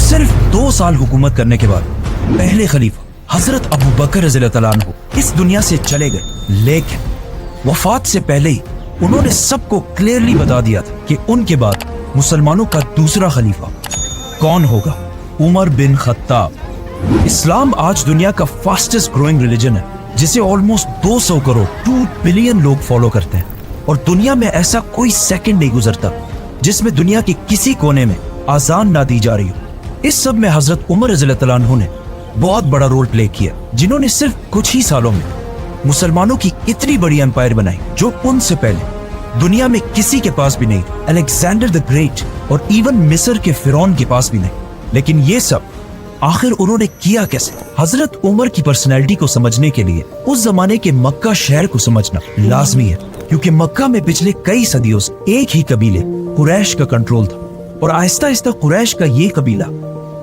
सिर्फ 2 साल हुकूमत करने के बाद पहले खलीफा हजरत अबू बकर रज़ियल्लाहु अन्हु इस दुनिया से चले गए, लेकिन वफात से पहले ही उन्होंने सबको क्लियरली बता दिया था कि उनके बाद मुसलमानों का दूसरा खलीफा कौन होगा, उमर बिन खत्ताब। इस्लाम आज दुनिया का फास्टेस्ट ग्रोइंग रिलीजन है, जिसे ऑलमोस्ट 200 करोड़ 2 बिलियन लोग फॉलो करते हैं, और दुनिया में ऐसा कोई सेकंड नहीं गुजरता जिसमें दुनिया के किसी कोने में आजान ना दी जा रही हो। इस सब में हजरत उमर रज़ियल्लाहु अन्हु ने बहुत बड़ा रोल प्ले किया, जिन्होंने सिर्फ कुछ ही सालों में मुसलमानों की इतनी बड़ी एम्पायर बनाई जो उनसे पहले दुनिया में किसी के पास भी नहीं थी। अलेक्जेंडर द ग्रेट और इवन मिस्र के फिरौन के पास भी नहीं। लेकिन ये सब आखिर उन्होंने किया कैसे? हजरत उमर की पर्सनैलिटी को समझने के लिए उस जमाने के मक्का शहर को समझना लाजमी है, क्योंकि मक्का में पिछले कई सदियों से एक ही कबीले कुरैश का कंट्रोल था, और आहिस्ता आहिस्ता कुरैश का ये कबीला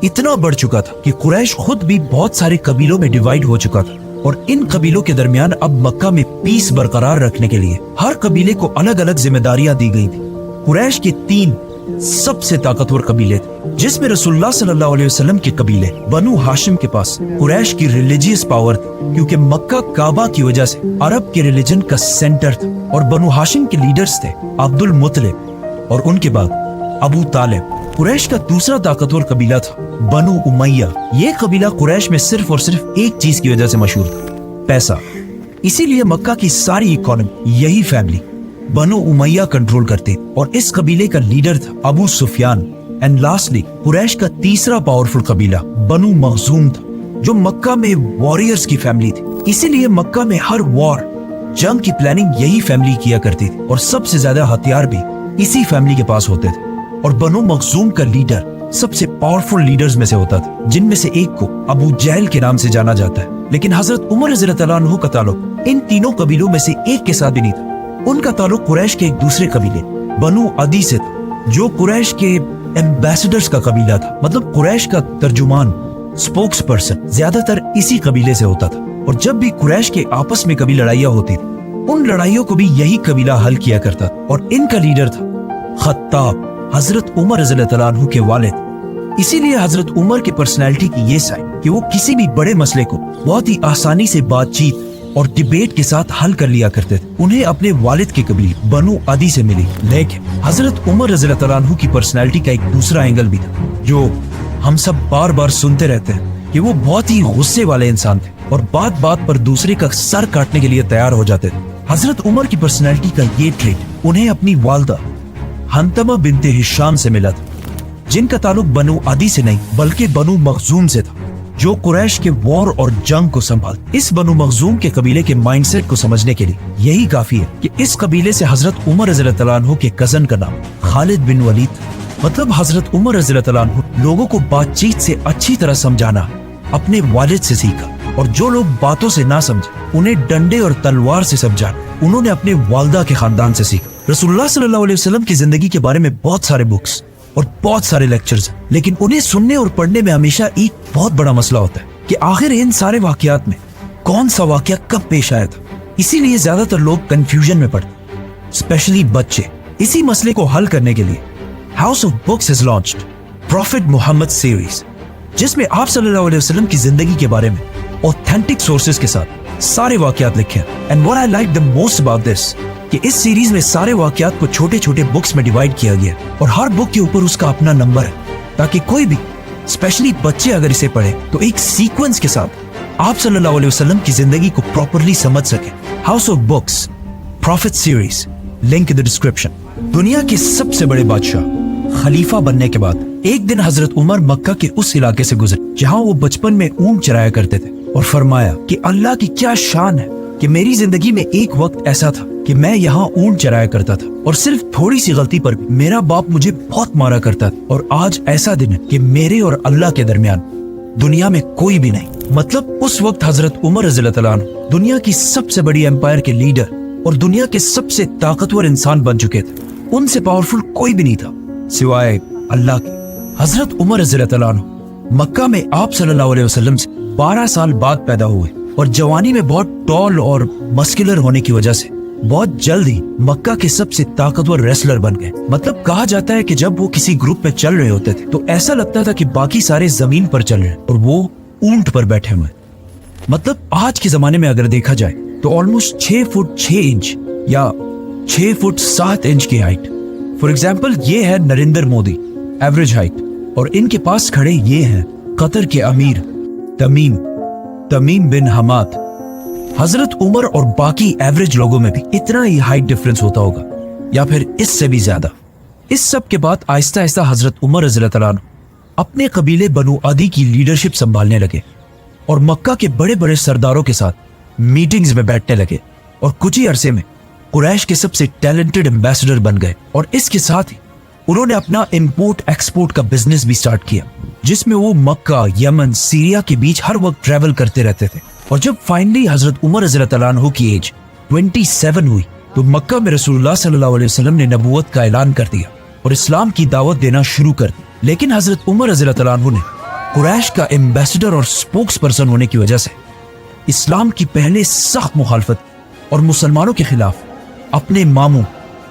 इतना बढ़ चुका था कि कुरैश खुद भी बहुत सारे कबीलों में डिवाइड हो चुका था। और इन कबीलों के दरमियान अब मक्का में पीस बरकरार रखने के लिए हर कबीले को अलग अलग जिम्मेदारियां दी गई थी। कुरैश के 3 सबसे ताकतवर कबीले थे, जिसमें रसूलुल्लाह सल्लल्लाहु अलैहि वसल्लम के कबीले बनु हाशिम के पास कुरैश की रिलीजियस पावर थी, क्योंकि मक्का काबा की वजह से अरब के रिलीजन का सेंटर था, और बनु हाशिम के लीडर्स थे अब्दुल मुत्तलिब और उनके बाद अबू तालिब। कुरैश का दूसरा ताकतवर कबीला था बनु उमैया। ये कबीला कुरैश में सिर्फ और सिर्फ एक चीज की वजह से मशहूर था, पैसा। इसीलिए मक्का की सारी इकोनॉमी यही फैमिली बनु उमैया कंट्रोल करते, और इस कबीले का लीडर था अबू सुफियान। एंड लास्टली कुरैश का तीसरा पावरफुल कबीला बनु मखजूम था, जो मक्का में वॉरियर्स की फैमिली थी। इसीलिए मक्का में हर वॉर जंग की प्लानिंग यही फैमिली किया करती थी, और सबसे ज्यादा हथियार भी इसी फैमिली के पास होते थे। और बनु मखजूम का लीडर सबसे पावरफुल लीडर्स में से होता था, जिनमें से एक को अबू जहल के नाम से जाना जाता है। लेकिन हजरत उमर रज़ियल्लाहु अन्हु का ताल्लुक इन तीनों कबीलों में से एक के साथ भी नहीं था। उनका ताल्लुक कुरैश के एक दूसरे कबीले बनु अदी से था, जो कुरैश के एम्बेसडर्स का कबीला था। मतलब कुरैश का तर्जुमान, स्पोक्स पर्सन ज्यादातर इसी कबीले से होता था, और जब भी कुरैश के आपस में कभी लड़ाइयाँ होती थी, उन लड़ाइयों को भी यही कबीला हल किया करता था। और इनका लीडर था खत्ताब, हजरत उमर रज़ियल्लाहु अन्हु के वालिद। इसीलिए हजरत उमर की पर्सनैलिटी की ये साइड कि वो किसी भी बड़े मसले को बहुत ही आसानी से बातचीत और डिबेट के साथ हल कर लिया करते थे। उन्हें अपने वालिद के कबीले बनु अदी से मिली। लेकिन हजरत उमर रज़ियल्लाहु अन्हु की पर्सनैलिटी का एक दूसरा एंगल भी था, जो हम सब बार बार सुनते रहते हैं कि वो बहुत ही गुस्से वाले इंसान थे, और बात बात पर दूसरे का सर काटने के लिए तैयार हो जाते थे। हजरत उमर की पर्सनैलिटी का ये ट्रेट उन्हें अपनी वालदा हंतमा बिनते हिशाम से मिला था, जिनका ताल्लुक बनु अदी से नहीं बल्कि बनु मखजूम से था, जो कुरैश के वॉर और जंग को संभाल। इस बनु मखजूम के कबीले के माइंडसेट को समझने के लिए यही काफी है कि इस कबीले से हजरत उमर रज़ियल्लाहु अन्हु के कजन का नाम खालिद बिन वलीद था। मतलब हजरत उमर रज़ियल्लाहु अन्हु लोगों को बातचीत से अच्छी तरह समझाना अपने वालिद से सीखा, और जो लोग बातों से ना समझे उन्हें डंडे और तलवार से समझाना उन्होंने अपने वालदा के खानदान से सीखा। रसूलुल्लाह सल्लल्लाहु अलैहि वसल्लम की जिंदगी के बारे में बहुत सारे बुक्स और बहुत सारे लेक्चर्स हैं, लेकिन उन्हें सुनने और पढ़ने में हमेशा एक बहुत बड़ा मसला होता है कि आखिर इन सारे वाकयात में कौन सा वाकया कब पेश आया था। इसीलिए ज्यादातर लोग कंफ्यूजन में पड़ते, स्पेशली बच्चे। इसी मसले को हल करने के लिए house of books has launched prophet Muhammad series, जिसमें आप सल्लल्लाहु अलैहि वसल्लम की जिंदगी के बारे में ऑथेंटिक सोर्सेज के साथ सारे वाकयात लिखे हैं। And what I like the most about this कि इस सीरीज में सारे वाकयात को छोटे छोटे बुक्स में डिवाइड किया गया, और हर बुक के ऊपर उसका अपना नंबर है, ताकि कोई भी स्पेशली बच्चे अगर इसे पढ़े तो एक सीक्वेंस के साथ आप सल्लल्लाहु अलैहि वसल्लम की जिंदगी को प्रॉपर्ली समझ सके। House of books profit series, link in the description. दुनिया के सबसे बड़े बादशाह खलीफा बनने के बाद एक दिन हजरत उमर मक्का के उस इलाके से गुजरे जहाँ वो बचपन में ऊंट चराया करते थे, और फरमाया कि अल्लाह की क्या शान है कि मेरी जिंदगी में एक वक्त ऐसा था कि मैं यहाँ ऊंट चराया करता था, और सिर्फ थोड़ी सी गलती पर मेरा बाप मुझे बहुत मारा करता था, और आज ऐसा दिन है कि मेरे और अल्लाह के दरमियान दुनिया में कोई भी नहीं। मतलब उस वक्त हजरत उमर रज़ियल्लाहु अन्हु दुनिया की सबसे बड़ी एम्पायर के लीडर और दुनिया के सबसे ताकतवर इंसान बन चुके थे। उनसे पावरफुल कोई भी नहीं था सिवाय अल्लाह के। हजरत उमर रज़ियल्लाहु अन्हु मक्का में आप सल्लल्लाहु अलैहि वसल्लम से 12 साल बाद पैदा हुए, और जवानी में बहुत टॉल और मस्कुलर होने की वजह से बहुत जल्द ही मक्का के सबसे ताकतवर रेसलर बन गए। मतलब कहा जाता है कि जब वो किसी ग्रुप में चल रहे होते थे तो ऐसा लगता था कि बाकी सारे जमीन पर चल रहे हैं और वो ऊंट पर बैठे हुए। मतलब आज के जमाने में अगर देखा जाए तो ऑलमोस्ट 6 फुट 6 इंच या 6 फुट 7 इंच की हाइट। फॉर एग्जाम्पल ये है नरेंद्र मोदी, एवरेज हाइट, और इनके पास खड़े ये हैं कतर के अमीर तमीम बिन हमाद। हजरत उमर और बाकी एवरेज लोगों में भी इतना ही हाइट डिफरेंस होता होगा या फिर इससे भी ज्यादा। इस सब के बाद आहिस्ता आहिस्ता हजरत उमर रज़ियल्लाहु अन्हु अपने कबीले बनु अदी की लीडरशिप संभालने लगे और मक्का के बड़े बड़े सरदारों के साथ मीटिंग्स में बैठने लगे और कुछ ही अरसे में कुरैश के सबसे टैलेंटेड एम्बेसडर बन गए। और इसके साथ ही उन्होंने अपना इंपोर्ट एक्सपोर्ट का बिजनेस भी स्टार्ट किया, जिसमें वो मक्का, यमन, सीरिया के बीच हर वक्त ट्रैवल करते रहते थे। और जब फाइनली हजरत उमर रज़ियल्लाहु अन्हु की एज 27 हुई तो मक्का में रसूलुल्लाह सल्लल्लाहु अलैहि वसल्लम ने नबूवत का ऐलान कर दिया और इस्लाम की दावत देना शुरू कर दी। लेकिन हजरत उमर रज़ियल्लाहु अन्हु ने कुरैश का एम्बेसडर और स्पोक्स पर्सन होने की वजह से इस्लाम की पहले सख्त मुखालफत और मुसलमानों के खिलाफ अपने मामू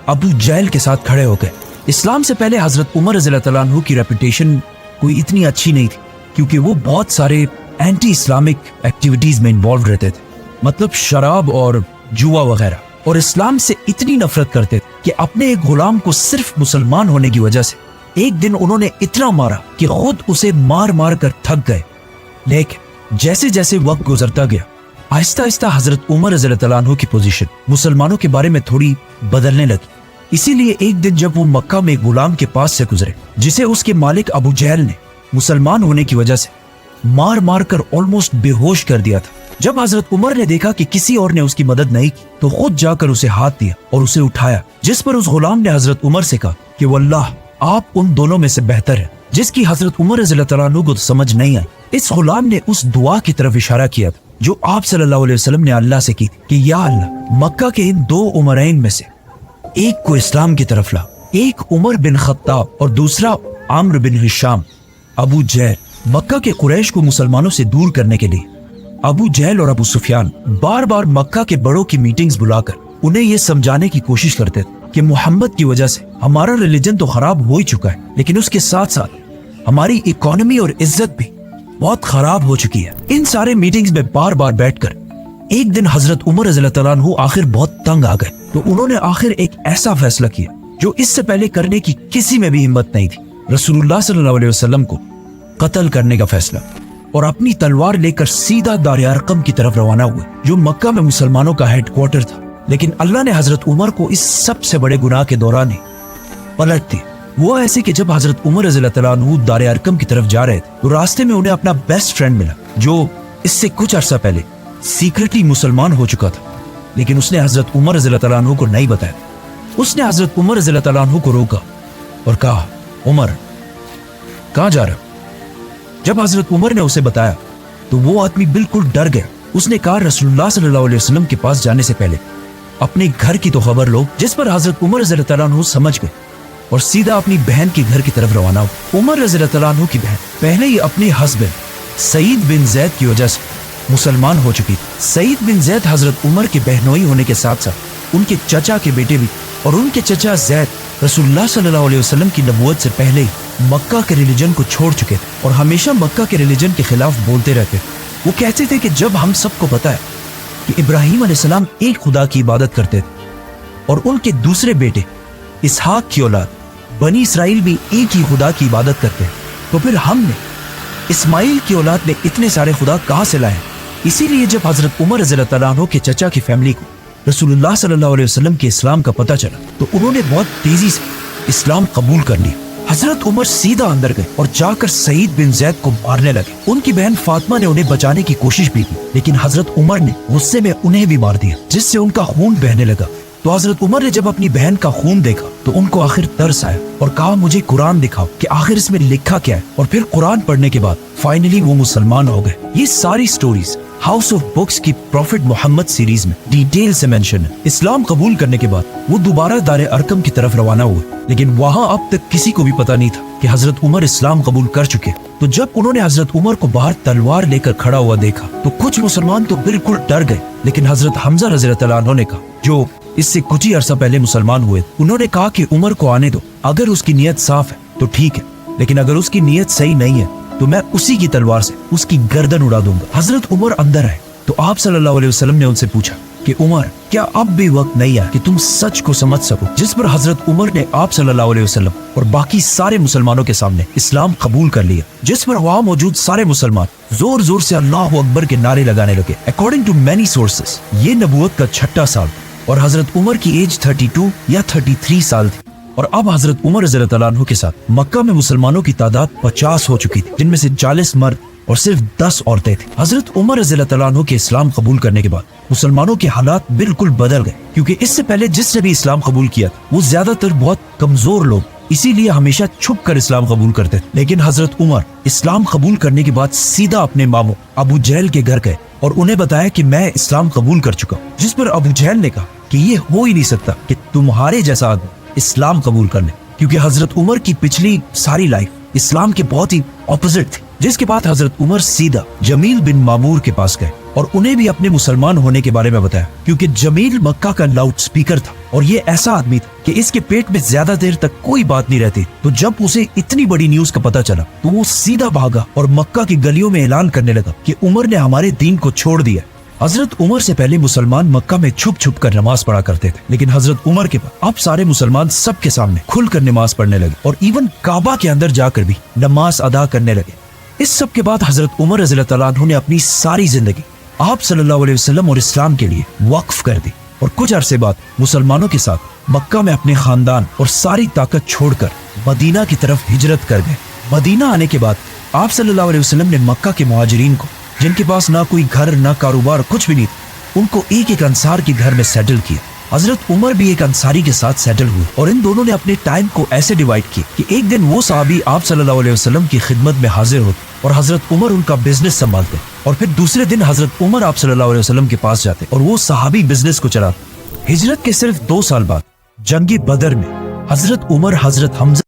अबू जहल के साथ खड़े हो गए। इस्लाम से पहले हजरत उमर रज़ियल्लाहु अन्हु की रेपुटेशन कोई इतनी अच्छी नहीं थी क्योंकि वो बहुत सारे एंटी इस्लामिक एक्टिविटीज में इन्वॉल्व रहते थे, मतलब शराब और जुआ वगैरह, और इस्लाम से इतनी नफरत करते थे कि अपने एक गुलाम को सिर्फ मुसलमान होने की वजह से एक दिन उन्होंने इतना मारा कि खुद उसे मार मार कर थक गए। लेकिन जैसे जैसे वक्त गुजरता गया आहिस्ता आहिस्ता हजरत उमर रज़ियल्लाहु अन्हु की पोजीशन मुसलमानों के बारे में थोड़ी बदलने लगी। इसीलिए एक दिन जब वो मक्का में गुलाम के पास से गुजरे जिसे उसके मालिक अबू जहल ने मुसलमान होने की वजह से मार मार कर ऑलमोस्ट बेहोश कर दिया था, जब हजरत उमर ने देखा कि किसी और ने उसकी मदद नहीं की तो खुद जाकर उसे हाथ दिया और उसे उठाया, जिस पर उस गुलाम ने हजरत उमर से कहा कि वल्लाह आप उन दोनों में से बेहतर है, जिसकी हजरत उमर रज़ियल्लाहु अन्हु को समझ नहीं आई। इस गुलाम ने उस दुआ की तरफ इशारा किया था जो आप सल्लल्लाहु अलैहि वसल्लम ने अल्लाह से की कि या अल्लाह मक्का के इन 2 उमरैन में से एक को इस्लाम की तरफ ला। एक उमर बिन खत्ताब और दूसरा आम्र बिन हिशाम। अबू जहल मक्का के कुरैश को मुसलमानों से दूर करने के लिए अबू जहल और अबू सुफियान बार बार मक्का के बड़ों की मीटिंग्स बुलाकर उन्हें यह समझाने की कोशिश करते थे कि मोहम्मद की वजह से हमारा रिलीजन तो खराब हो ही चुका है, लेकिन उसके साथ साथ हमारी इकोनॉमी और इज्जत भी बहुत खराब हो चुकी है। इन सारे मीटिंग्स में बार बार बैठकर एक दिन हजरत उमर रज़ियल्लाहु अन्हु आखिर बहुत तंग आ गए तो उन्होंने आखिर एक ऐसा फैसला किया जो इससे पहले करने की किसी में भी हिम्मत नहीं थी। रसूलुल्लाह सल्लल्लाहु अलैहि वसल्लम को कत्ल करने का फैसला, और अपनी तलवार लेकर सीधा दार अरकम की तरफ रवाना हुए जो मक्का में मुसलमानों का हेडक्वार्टर था। लेकिन अल्लाह ने हजरत उमर को इस सबसे बड़े गुनाह के दौरान ही पलट दी। वो ऐसे कि जब हजरत उमर रज़ियल्लाहु अन्हु दार अरकम की तरफ जा रहे थे तो रास्ते में उन्हें अपना बेस्ट फ्रेंड मिला जो इससे कुछ अरसा पहले सीक्रेटली मुसलमान हो चुका था, लेकिन उसने हजरत उमर रज़ियल्लाहु अन्हु को नहीं बताया। उसने हजरत उमर रज़ियल्लाहु अन्हु को रोका और कहा, उमर कहाँ जा रहे हो? जब हजरत उमर ने उसे बताया तो वो आदमी बिल्कुल डर गया। उसने कहा, रसूलुल्लाह सल्लल्लाहु अलैहि वसल्लम के पास जाने से पहले अपने घर की तो खबर लो, जिस पर हजरत उमर रज़ियल्लाहु अन्हु समझ गए और सीधा अपनी बहन के घर की तरफ रवाना हुआ। उमर रज़ियल्लाहु अन्हु की बहन पहले ही अपने हस्बैंड सईद बिन जैद की वजह से मुसलमान हो चुकी थी। सईद बिन जैद हजरत उमर के बहनोई होने के साथ साथ उनके चचा के बेटे भी, और उनके चचा जैद रसूलुल्लाह सल्लल्लाहु अलैहि वसल्लम की नबूवत से पहले ही मक्का के रिलीजन को छोड़ चुके थे और हमेशा मक्का के रिलीजन के खिलाफ बोलते रहते। वो कहते थे कि जब हम सबको पता है कि इब्राहिम अलैहिस्सलाम एक खुदा की इबादत करते थे और उनके दूसरे बेटे इसहाक की औलाद बनी इसराइल भी एक ही खुदा की इबादत करते हैं, तो फिर हमने इस्माइल की औलाद में इतने सारे खुदा कहाँ से लाए? इसीलिए जब हजरत उमर रज़ियल्लाहु अन्हु के चचा की फैमिली को रसूलुल्लाह सल्लल्लाहु अलैहि वसल्लम के इस्लाम का पता चला तो उन्होंने बहुत तेजी से इस्लाम कबूल कर लिया। हजरत उमर सीधा अंदर गए और जाकर सईद बिन जैद को मारने लगे। उनकी बहन फातिमा ने उन्हें बचाने की कोशिश भी की, लेकिन हजरत उमर ने गुस्से में उन्हें भी मार दिया, जिससे उनका खून बहने लगा। तो हजरत उमर ने जब अपनी बहन का खून देखा तो उनको आखिर तरस आया और कहा, मुझे कुरान दिखाओ कि आखिर इसमें लिखा क्या है। और फिर कुरान पढ़ने के बाद फाइनली वो मुसलमान हो गए। ये सारी स्टोरीज हाउस ऑफ बुक्स की प्रॉफिट मोहम्मद सीरीज में डिटेल से मेंशन है। इस्लाम कबूल करने के बाद वो दोबारा दारे अरकम की तरफ रवाना हुए, लेकिन वहाँ अब तक किसी को भी पता नहीं था कि हजरत उमर इस्लाम कबूल कर चुके। तो जब उन्होंने हजरत उमर को बाहर तलवार लेकर खड़ा हुआ देखा तो कुछ मुसलमान तो बिल्कुल डर गए, लेकिन हजरत हमजा रज़ियल्लाहु अन्हु ने कहा, जो इससे कुछ ही अरसा पहले मुसलमान हुए। उन्होंने कहा कि उमर को आने दो, अगर उसकी नीयत साफ है तो ठीक है, लेकिन अगर उसकी नीयत सही नहीं है तो मैं उसी की तलवार से उसकी गर्दन उड़ा दूंगा। हजरत उमर अंदर आए तो आप सल्लल्लाहु अलैहि वसल्लम ने उनसे पूछा कि उमर, क्या अब भी वक्त नहीं है कि तुम सच को समझ सको? जिस पर हजरत उमर ने आप सल्लल्लाहु अलैहि वसल्लम और बाकी सारे मुसलमानों के सामने इस्लाम कबूल कर लिया, जिस पर वहां मौजूद सारे मुसलमान जोर जोर से अल्लाह अकबर के नारे लगाने लगे। अकॉर्डिंग टू मैनी सोर्सेस ये नबूवत का 6वां साल और हजरत उमर की एज 32 या 33 साल थी। और अब हजरत उमर रज़ियल्लाहु अन्हु के साथ मक्का में मुसलमानों की तादाद 50 हो चुकी थी, जिनमें से 40 मर्द और सिर्फ 10 औरतें थी। हजरत उमर रज़ियल्लाहु अन्हु के इस्लाम कबूल करने के बाद मुसलमानों के हालात बिल्कुल बदल गए, क्योंकि इससे पहले जिसने भी इस्लाम कबूल किया वो ज्यादातर बहुत कमजोर लोग, इसीलिए हमेशा छुप कर इस्लाम कबूल करते थे। लेकिन हजरत उमर इस्लाम कबूल करने के बाद सीधा अपने मामू अबू जहल के घर गए और उन्हें बताया कि मैं इस्लाम कबूल कर चुका हूँ, जिस पर अबू जहल ने कहा कि ये हो ही नहीं सकता कि तुम्हारे जैसा आदमी इस्लाम कबूल कर ले, क्योंकि हजरत उमर की पिछली सारी लाइफ इस्लाम के बहुत ही ऑपोजिट थी। जिसके बाद हजरत उमर सीधा जमील बिन मामूर के पास गए और उन्हें भी अपने मुसलमान होने के बारे में बताया, क्योंकि जमील मक्का का लाउड स्पीकर था और ये ऐसा आदमी था कि इसके पेट में ज्यादा देर तक कोई बात नहीं रहती। तो जब उसे इतनी बड़ी न्यूज का पता चला तो वो सीधा भागा और मक्का की गलियों में ऐलान करने लगा कि उमर ने हमारे दीन को छोड़ दिया। हजरत उमर से पहले मुसलमान मक्का में छुप छुप कर नमाज पढ़ा करते थे, लेकिन हजरत उमर के बाद अब सारे मुसलमान सबके सामने खुलकर नमाज पढ़ने लगे और इवन काबा के अंदर जाकर भी नमाज अदा करने लगे। इस सब के बाद हजरत उमर रज़ियल्लाहु अन्हु ने अपनी सारी जिंदगी आप सल्लल्लाहु अलैहि वसल्लम और इस्लाम के लिए वक्फ कर दी और कुछ अरसे बाद मुसलमानों के साथ मक्का में अपने खानदान और सारी ताकत छोड़कर मदीना की तरफ हिजरत कर गए। मदीना आने के बाद आप सल्लल्लाहु अलैहि वसल्लम ने मक्का के मुहाजिरीन को, जिनके पास ना कोई घर ना कारोबार कुछ भी नहीं था, उनको एक एक अंसार के घर में सेटल किया। हजरत उमर भी एक अंसारी के साथ सेटल हुए और इन दोनों ने अपने टाइम को ऐसे डिवाइड किया कि एक दिन वो सहाबी आप सल्लल्लाहु अलैहि वसल्लम की खिदमत में हाजिर होते और हजरत उमर उनका बिजनेस संभालते, और फिर दूसरे दिन हजरत उमर आप सल्लल्लाहु अलैहि वसल्लम के पास जाते और वो सहाबी बिजनेस को चलाते। हिजरत के सिर्फ 2 साल बाद जंगी बदर में हजरत उमर हजरत हमजा